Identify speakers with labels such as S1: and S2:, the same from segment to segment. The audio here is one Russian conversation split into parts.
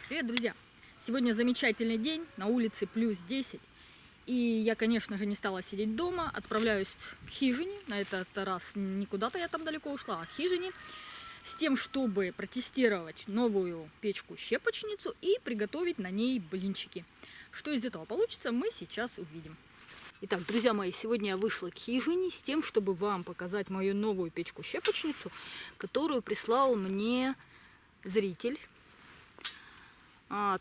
S1: Привет, друзья! Сегодня замечательный день, на улице плюс 10. И я, конечно же, не стала сидеть дома, отправляюсь к хижине. На этот раз не куда-то я там далеко ушла, а к хижине. С тем, чтобы протестировать новую печку-щепочницу и приготовить на ней блинчики. Что из этого получится, мы сейчас увидим. Итак, друзья мои, сегодня я вышла к хижине с тем, чтобы вам показать мою новую печку-щепочницу, которую прислал мне зритель.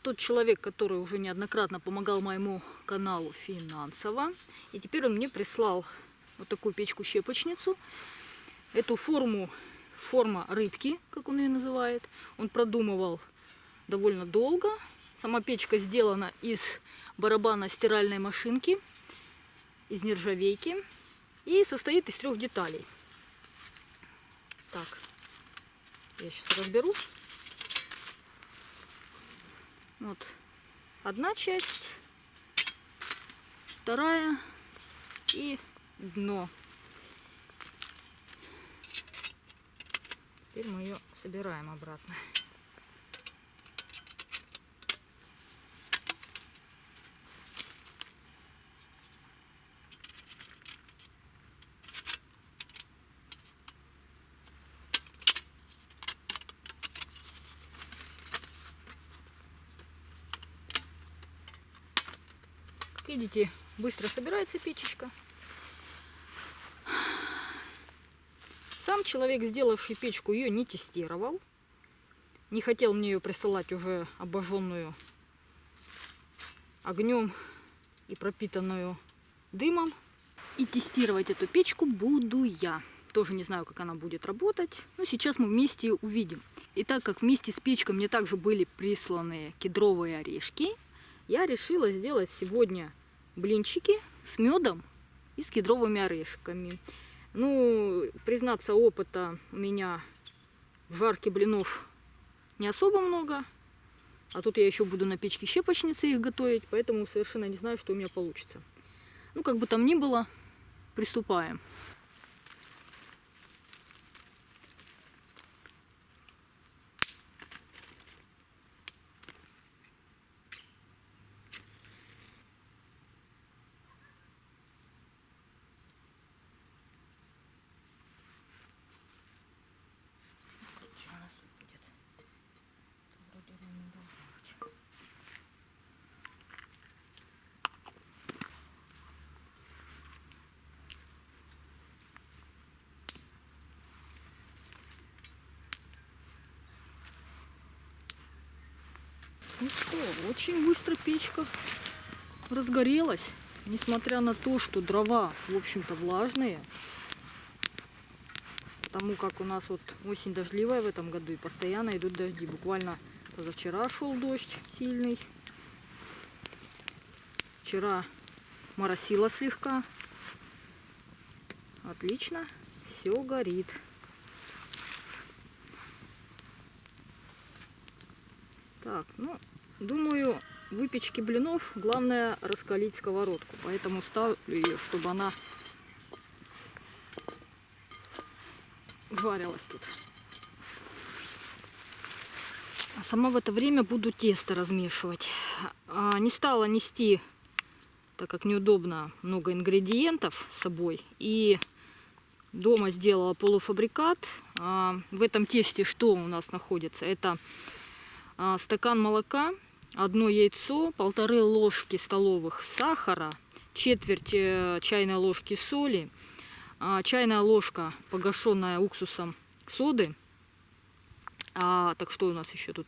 S1: Тот человек, который уже неоднократно помогал моему каналу финансово. И теперь он мне прислал вот такую печку-щепочницу. Эту форма рыбки, как он ее называет, он продумывал довольно долго. Сама печка сделана из барабана стиральной машинки, из нержавейки. И состоит из 3 деталей. Так, я сейчас разберу. Вот одна часть, вторая и дно. Теперь мы ее собираем обратно. Видите, быстро собирается печечка. Сам человек, сделавший печку, ее не тестировал. Не хотел мне ее присылать уже обожженную огнем и пропитанную дымом. И тестировать эту печку буду я. Тоже не знаю, как она будет работать. Но сейчас мы вместе увидим. И так как вместе с печкой мне также были присланы кедровые орешки, я решила сделать сегодня блинчики с медом и с кедровыми орешками. Ну, признаться, опыта у меня в жарке блинов не особо много. А тут я еще буду на печке щепочницы их готовить, поэтому совершенно не знаю, что у меня получится. Ну, как бы там ни было, приступаем. Ну что, очень быстро печка разгорелась, несмотря на то, что дрова, в общем-то, влажные. Потому как у нас вот осень дождливая в этом году и постоянно идут дожди. Буквально позавчера шел дождь сильный. Вчера моросило слегка. Отлично, все горит. Так, ну, думаю, в выпечке блинов главное раскалить сковородку. Поэтому ставлю ее, чтобы она жарилась тут. А сама в это время буду тесто размешивать. Не стала нести, так как неудобно, много ингредиентов с собой. И дома сделала полуфабрикат. В этом тесте что у нас находится? Это стакан молока, 1 яйцо, 1,5 ложки столовых сахара, четверть чайной ложки соли, чайная ложка, погашенная уксусом, соды. Так что у нас еще тут?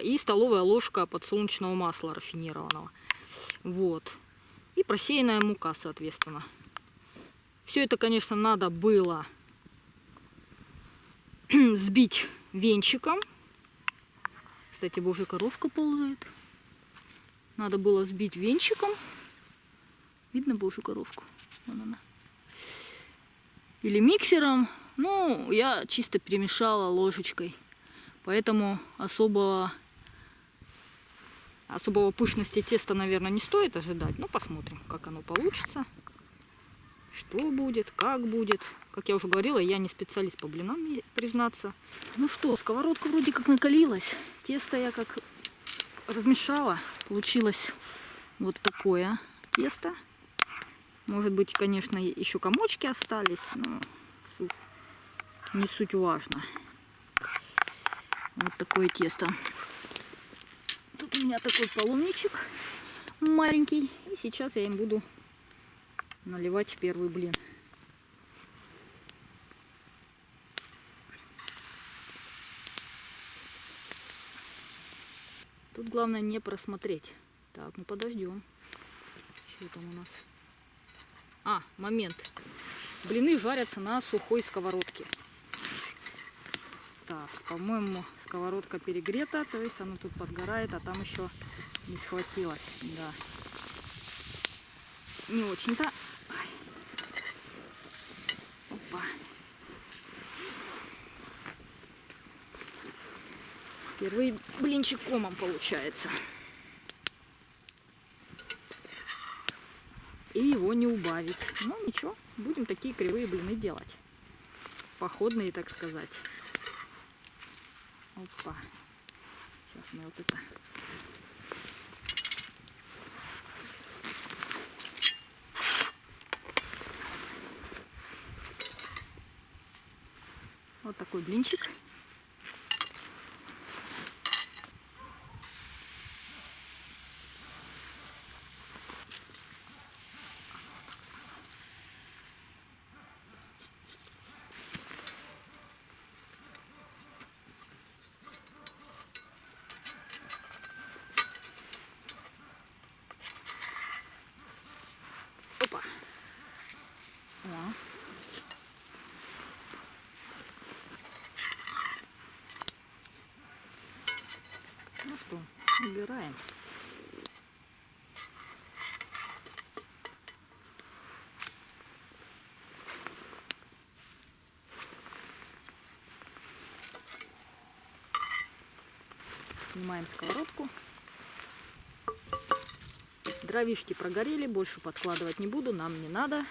S1: И столовая ложка подсолнечного масла рафинированного. Вот. И просеянная мука, соответственно. Все это, конечно, надо было взбить венчиком. Кстати, божья коровка ползает. Надо было взбить венчиком. Видно божью коровку? Вон она. Или миксером. Ну, я чисто перемешала ложечкой. Поэтому особого пышности теста, наверное, не стоит ожидать. Ну, посмотрим, как оно получится. Что будет, как будет. Как я уже говорила, я не специалист по блинам, признаться. Ну что, сковородка вроде как накалилась. Тесто я как размешала, получилось вот такое тесто. Может быть, конечно, еще комочки остались, но не суть важно. Вот такое тесто. Тут у меня такой паломничек маленький. И сейчас я им буду наливать первый блин. Тут главное не просмотреть. Так, ну подождем. Что там у нас? Момент. Блины жарятся на сухой сковородке. Так, по-моему, сковородка перегрета, то есть оно тут подгорает, а там еще не схватилось. Да. Не очень-то. Опа. Первый блинчик комом получается. И его не убавить. Ну ничего, будем такие кривые блины делать. Походные, так сказать. Опа. Сейчас мы вот это. Вот такой блинчик. Опа. О. Ну что, убираем. Снимаем сковородку. Дровишки прогорели, больше подкладывать не буду, нам не надо.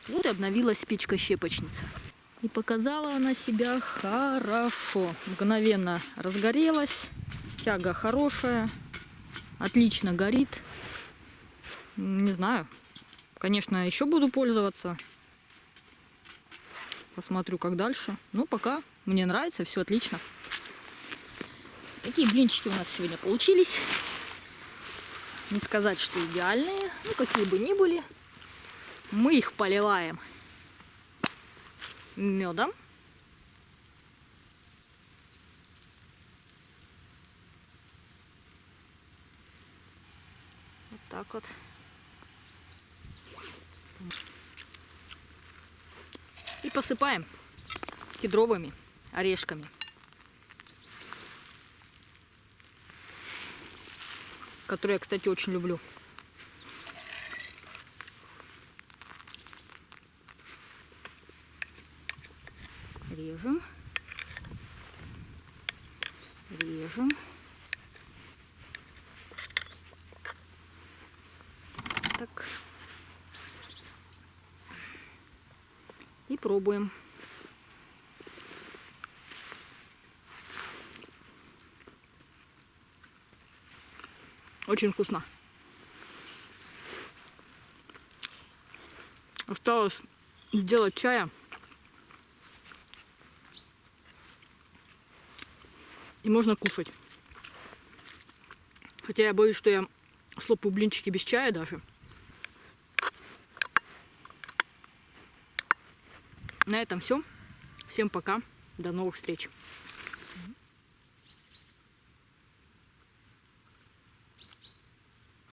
S1: Вот и обновилась печка-щепочница. И показала она себя хорошо. Мгновенно разгорелась. Тяга хорошая. Отлично горит. Не знаю. Конечно, еще буду пользоваться. Посмотрю, как дальше. Но пока мне нравится, все отлично. Такие блинчики у нас сегодня получились. Не сказать, что идеальные. Ну, какие бы ни были. Мы их поливаем медом. Вот так вот. И посыпаем кедровыми орешками, которые я, кстати, очень люблю. Режем. Режем. Так. И пробуем. Очень вкусно. Осталось сделать чая. И можно кушать. Хотя я боюсь, что я слопаю блинчики без чая даже. На этом все. Всем пока. До новых встреч.